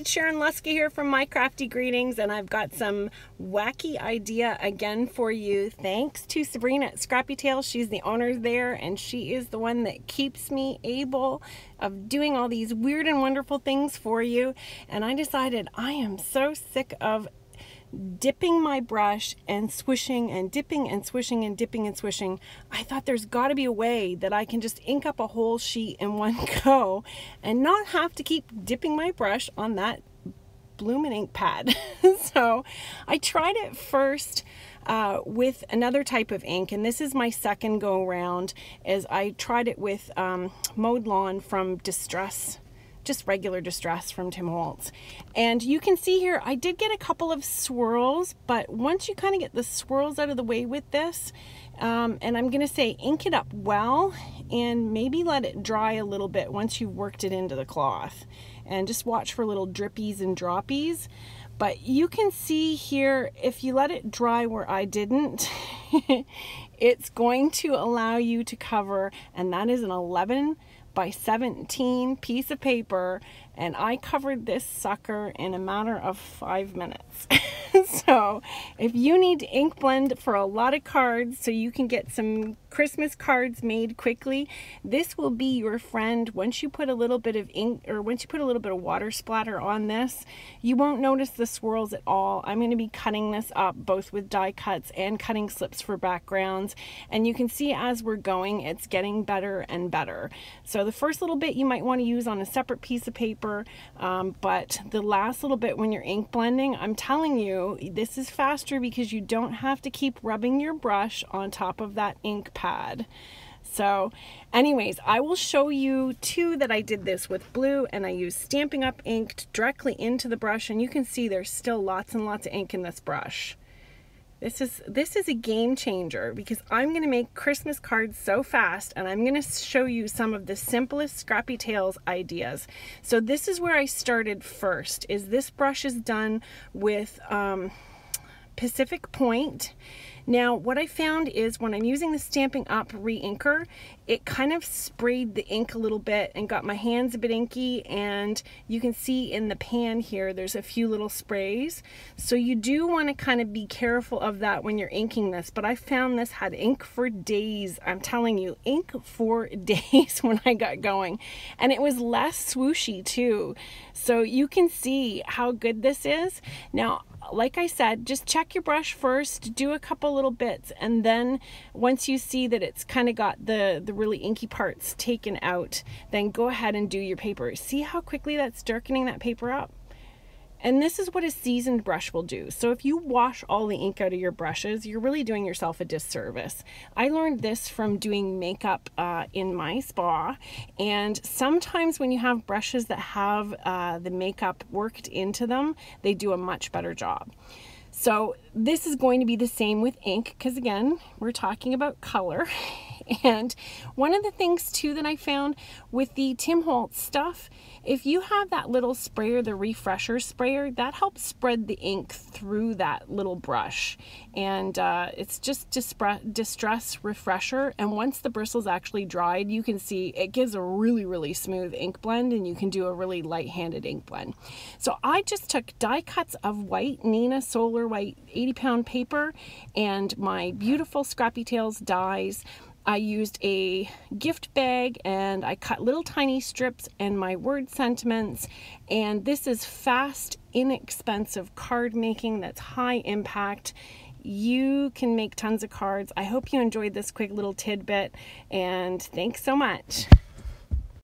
it's Sharon Luska here from My Crafty Greetings, and I've got some wacky idea again for you. Thanks to Sabrina at Scrappy Tails. She's the owner there, and she is the one that keeps me able of doing all these weird and wonderful things for you. And I decided I am so sick of dipping my brush and swishing and dipping and swishing and dipping and swishing. I thought there's got to be a way that I can just ink up a whole sheet in one go and not have to keep dipping my brush on that bloomin' ink pad. So I tried it first with another type of ink, and this is my second go around, as I tried it with Mowed Lawn from Distress, just regular Distress from Tim Holtz. And you can see here I did get a couple of swirls, but once you kind of get the swirls out of the way with this, and I'm gonna say ink it up well and maybe let it dry a little bit once you've worked it into the cloth, and just watch for little drippies and droppies. But you can see here, if you let it dry where I didn't, it's going to allow you to cover, and that is an 11 by 17 piece of paper, and I covered this sucker in a matter of 5 minutes. So if you need to ink blend for a lot of cards so you can get some Christmas cards made quickly, this will be your friend. Once you put a little bit of ink, or once you put a little bit of water splatter on this, you won't notice the swirls at all. I'm going to be cutting this up both with die cuts and cutting slips for backgrounds, and you can see as we're going it's getting better and better. So the first little bit you might want to use on a separate piece of paper, but the last little bit when you're ink blending, I'm telling you, this is faster because you don't have to keep rubbing your brush on top of that ink pad. So anyways, I will show you too that I did this with blue, and I used Stampin' Up! Ink directly into the brush, and you can see there's still lots and lots of ink in this brush. This is a game changer, because I'm going to make Christmas cards so fast, and I'm going to show you some of the simplest Scrappy Tails ideas. So this is where I started first, is this brush is done with Pacific Point. Now what I found is when I'm using the Stampin' Up! Re-inker, it kind of sprayed the ink a little bit and got my hands a bit inky, and you can see in the pan here there's a few little sprays. So you do want to kind of be careful of that when you're inking this, but I found this had ink for days. I'm telling you, ink for days when I got going, and it was less swooshy too. So you can see how good this is. Now like I said, just check your brush first, do a couple little bits, and then once you see that it's kind of got the really inky parts taken out, then go ahead and do your paper. See how quickly that's darkening that paper up? And this is what a seasoned brush will do. So if you wash all the ink out of your brushes, you're really doing yourself a disservice. I learned this from doing makeup in my spa, and sometimes when you have brushes that have the makeup worked into them, they do a much better job. So this is going to be the same with ink, because again, we're talking about color. And one of the things too that I found with the Tim Holtz stuff, if you have that little sprayer, the refresher sprayer, that helps spread the ink through that little brush. And it's just distress refresher. And once the bristles actually dried, you can see it gives a really, really smooth ink blend, and you can do a really light-handed ink blend. So I just took die cuts of white Nina Solar White 80-pound paper and my beautiful Scrappy Tails dies. I used a gift bag, and I cut little tiny strips and my word sentiments, and this is fast, inexpensive card making that's high impact. You can make tons of cards. I hope you enjoyed this quick little tidbit, and thanks so much.